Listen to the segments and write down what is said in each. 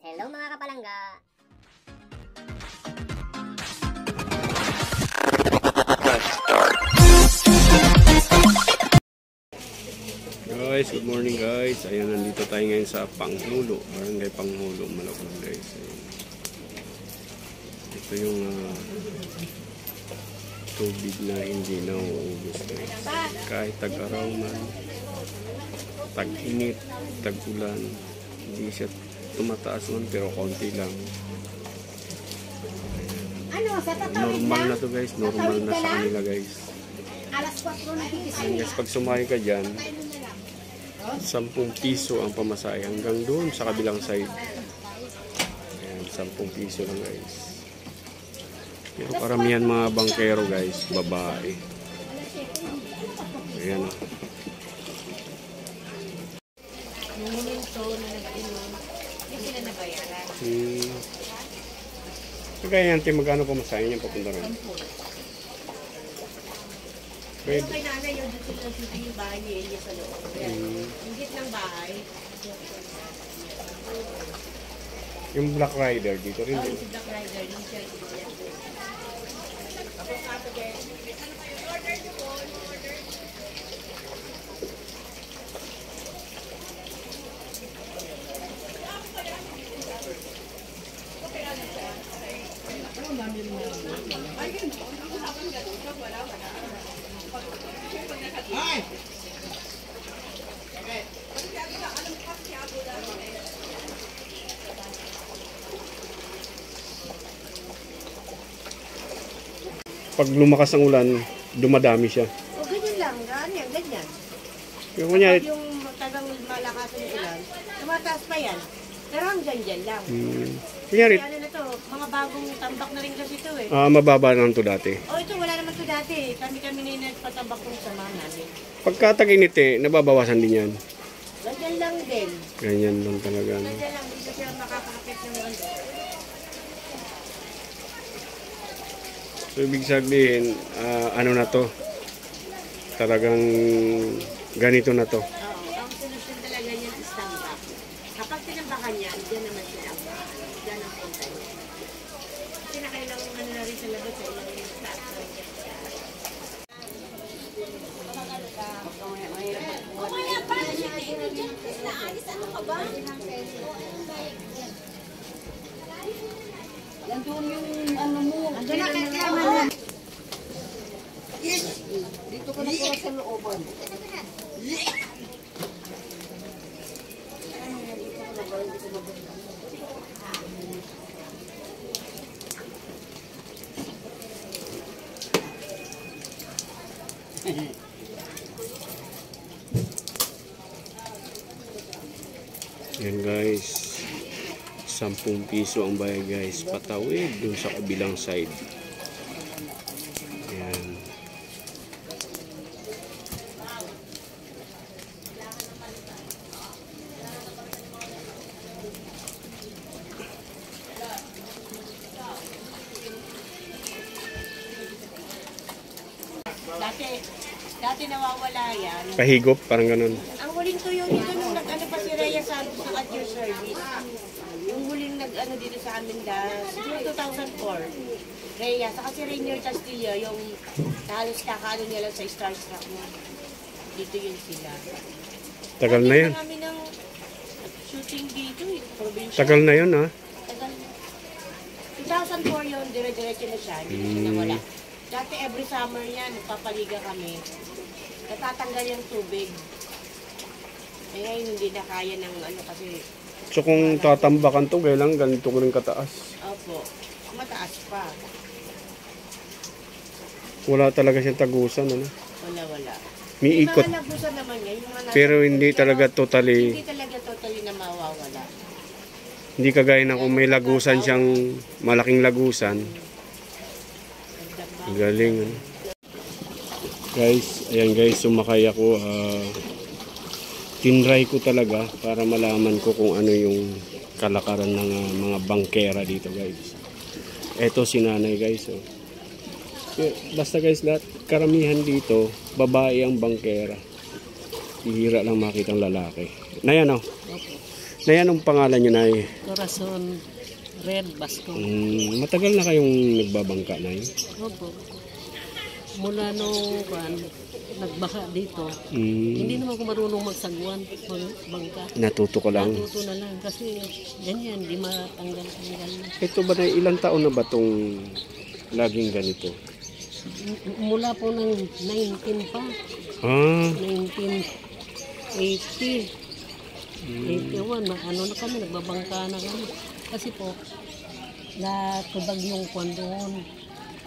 Hello mga kapalangga! Guys, good morning guys. Ayan, nandito tayo ngayon sa Panghulo, Barangay Panghulo, Malabon guys. Ayan. Ito yung tubig na hindi na uubos guys. Kahit tag-araw man, tag-init, tag-ulan, hindi siya tumataas man pero konti lang. Normal na to guys, normal na sa kanila guys. Ayan guys, pag sumakay ka dyan, 10 piso ang pamasahe hanggang doon sa kabilang side. Ayan, 10 piso lang guys. Pero karamihan mga bangkero guys, babae. Ayan o. Kaya yan, magkano pamasahe niya papunta rin? Pwede. Kaya nanay yun, dito yung bahay ni Elia sa loob. Higit ng bahay. Yung Black Rider dito rin. Si Black Rider, yung siya. Pag lumakas ang ulan, dumadami siya. O ganyan lang, ganyan. Yung kunyari, Yung tagang malakas ng ulan, tumataas pa yan. Pero hanggang dyan lang. kunyari, Ano na to, mga bagong tambak na rin kasi ito eh. mababa lang to dati. O ito, wala naman to dati. Kami na nagpatambak kung samahan namin. Pagka tag-init nababawasan din yan. Ganyan lang din. Ganyan lang talaga. No? Ganyan lang, hindi siya makakakapit ng ano. So, ibig sabihin, ano na to? Talagang ganito na to. Oo, ang solusyon talaga niyan is tambak. Kapag tinambakan niya, diyan naman siya ang diyan ang punta niya. Kasi nakailang ano na rin sa labas sa ilang start. Mamaya pa siya dyan kasi naalis ano ka ba? Nandun yung ano mo. Andun na kaya man. Yes! Dito ko na po sa looban. Yan guys. 10 piso ang bayad guys. Patawid dun sa kabilang side. Yan. Dati nawawala yan. Pahigop, parang ganun. Ang huling tuyo dito nung nag-ano pa si Rhea Santos at your service. Yung huling nag-ano dito sa amin siguro 2004. Rhea, saka si Rainier Castillo, yung halos kakaano niya lang sa Starstruck mo. Dito yun sila. Tagal na yan. Kami ng shooting dito, probinsya. Tagal na yun ha. Tagal. 2004 yun, dire-diretso na siya, hindi na nawala. Dati every summer yan, nagpapaliga kami. Natatanggal yung tubig. Eh ngayon hindi na kaya ng ano kasi. So kung tatambakan to, kailang ganito ko rin kataas. Opo, mataas pa. Wala talaga siyang tagusan, ano? Wala. May ikot. Yung mga lagusan naman yan. Pero hindi talaga totally. Hindi talaga totally na mawawala. Hindi kagaya na kung may lagusan siyang malaking lagusan. Galing. Ano? Guys, ayan guys, sumakay ako. Tinry ko talaga para malaman ko kung ano yung kalakaran ng mga bangkera dito guys. Eto si nanay guys. Oh. Basta guys, lahat karamihan dito, babae ang bangkera. Hihira lang makita ang lalaki. Na yan oh. Nay, anong pangalan niyo, Nay? Corazon Red Basco. Matagal na kayong nagbabangka, Nay? Opo. Mula nung nagbaka dito, hindi naman ako marunong magsagwan, magbangka. Natuto ko lang. Natuto na lang kasi ganyan, di matanggal-tanggal na. Ito ba, Nay, ilang taon na ba itong laging ganito? Mula po ng 19 pa. 1980. 81, ano na kami, nagbabangka na kami. Kasi po, natubag yung kwan doon,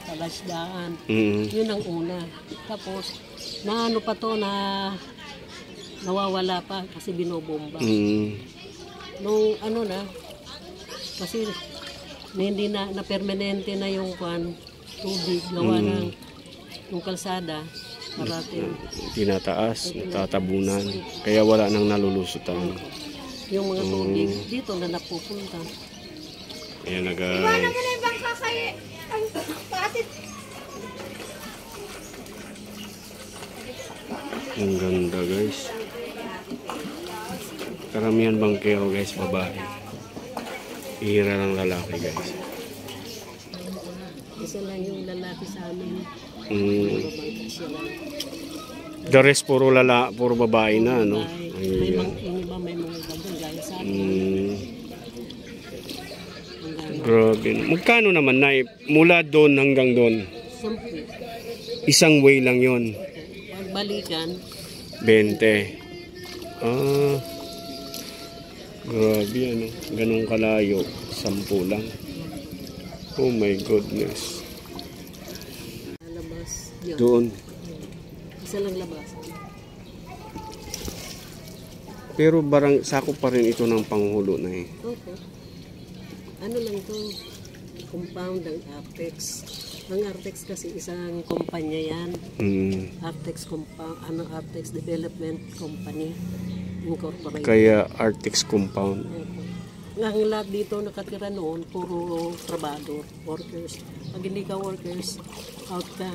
talasdaan. Yun ang una. Tapos, na ano pa to, nawawala pa kasi binobomba. Nung ano na, kasi hindi na permanente na yung kwan, tubig, gawa ng yung kalsada, parating. Tinataas, natatabunan. Kaya wala nang nalulusutan. Yung mga tubig, dito na napupunta. Ayan na, guys. Iwanan mo na yung bangka kay ang paatit. Ang ganda, guys. Karamihan bangkero, guys, babae. Ihira ng lalaki, guys. Isa lang yung lalaki sa amin. Mm. The rest puro babae na, no? May iba may mga gabon gaya sa amin. Grabe. Magkano naman, Nay? Mula doon hanggang doon? Siyempre, Isang way lang yon. pagbalikan, 20. Ah. Grabe, ano? Ganun kalayo. 10 lang. Oh my goodness. labas yun. Doon. Isa lang labas. Pero sakop pa rin ito ng panghulo, Nay. Opo. Ano lang to, compound ng Artex. Ang Artex kasi isang kumpanya yan. Artex compound, Artex Development Company Incorporated. Kaya Artex Compound. Ang lahat dito nakatira noon, puro trabador, workers. Pag hindi ka workers, out ka.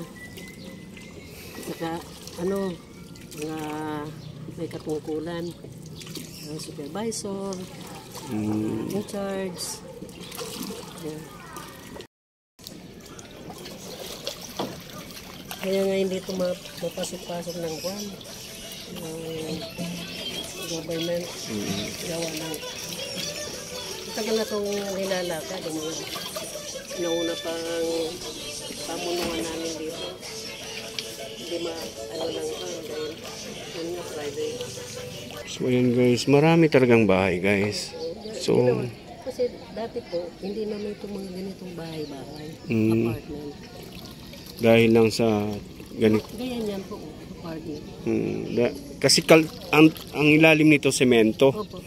Saka, mga may katungkulan, supervisor, in charge. Yeah. Kaya ngayon dito mapasok-pasok ng kwan, government, gawa ng tagal na itong nilalakad, yung mga nauna pang pamunuan namin dito. Hindi lang pa, dahil yun nga private. So ayan, guys, marami talagang bahay, guys. So kasi dati po, hindi naman ito mga ganitong bahay-bahay, apartment. Dahil lang sa ganito. Ganyan yan po, apartment. Kasi ang ilalim nito semento. Opo.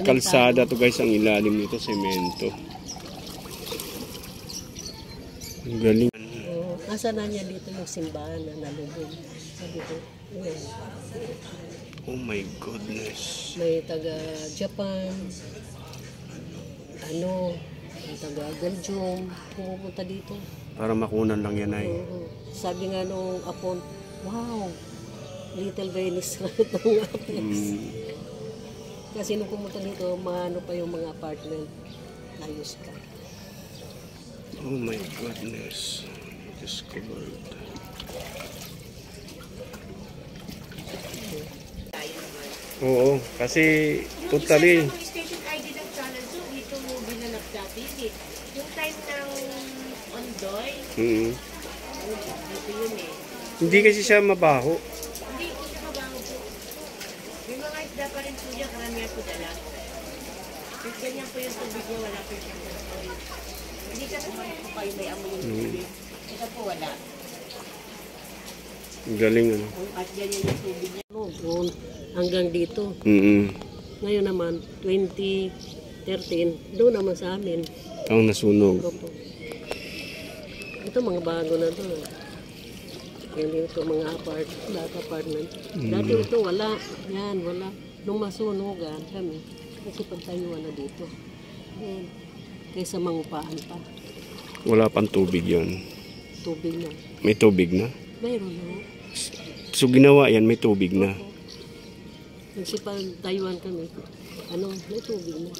Kalsada to, guys, ang ilalim nito semento. Ang galing. Asa na niya dito yung simbahan na nalubog. Sabi ko, oh my goodness. may taga Japan, may taga Belgium, pumupunta dito. Para makunan lang yan, ay. Sabi nga nung apon, wow, Little Venice itong Apex. Kasi nung pumunta dito, maano pa yung mga apartment, ayos pa. Oh my goodness. Discovered. Oo, kasi totally. Yung station ID ng Channel 2, dito mo binanap dati. Yung time ng Ondoy, dito yun eh. Hindi kasi siya mabaho. Hindi po siya mabaho po. May mga isda pa rin po niya, karamihan po dala. Kasi ganyan po yung tubig niya, wala po siyang amoy. Hindi kasi po kayo may amoy yung tubig. Ito po wala. Galing, ano. At ganyan yung tubig niya. Noon, hanggang dito. Ngayon naman, 2013, doon naman sa amin. Ang nasunog. Ito mga bago na to. Hindi ito mga apartment. Dati ito wala. Yan, wala. Nung masunugan kami, kasi pagtayuan na dito. Yan. Kaysa mangupaan pa. Wala pang tubig yon. Tubig na. May tubig na? Mayroon na. So ginawa yan, may tubig na. Kasi pagtayuan kami, Ano, may tubig na.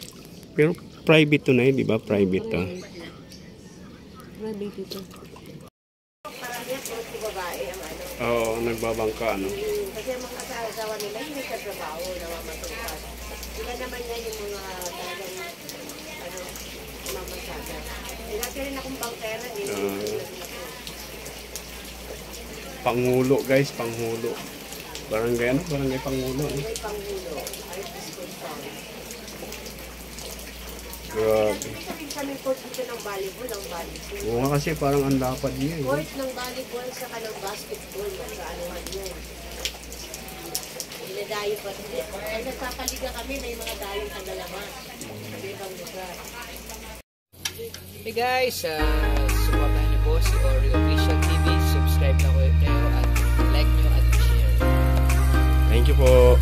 Pero private to na di ba? Private to. Private ito. Paramihan po si babae ang ano. Oo, nagbabangka, ano. Kasi ang mga asawa nila, hindi sa trabaho, namamatungkad. Sila naman yan yung mga talagang, ano, mamasada. Dati rin akong bangkera, Pangulo, guys, Pangulo. Barangay, ano? Barangay Pangulo. Eh. May Pangulo, Artist Control. Grabe. Kami coach dito ng volleyball, ng volleyball. Oo nga kasi parang ang lapad niya. Eh. Court ng volleyball sa kanang basketball, sa anuhan yun. Inadayo pa. Ay, nagpapaliga kami, may mga dayo sa dalamas. Sa ibang lugar. Hey guys, supportan niyo po si Oreo Official TV. Subscribe na kayo at like nyo at share. Thank you po.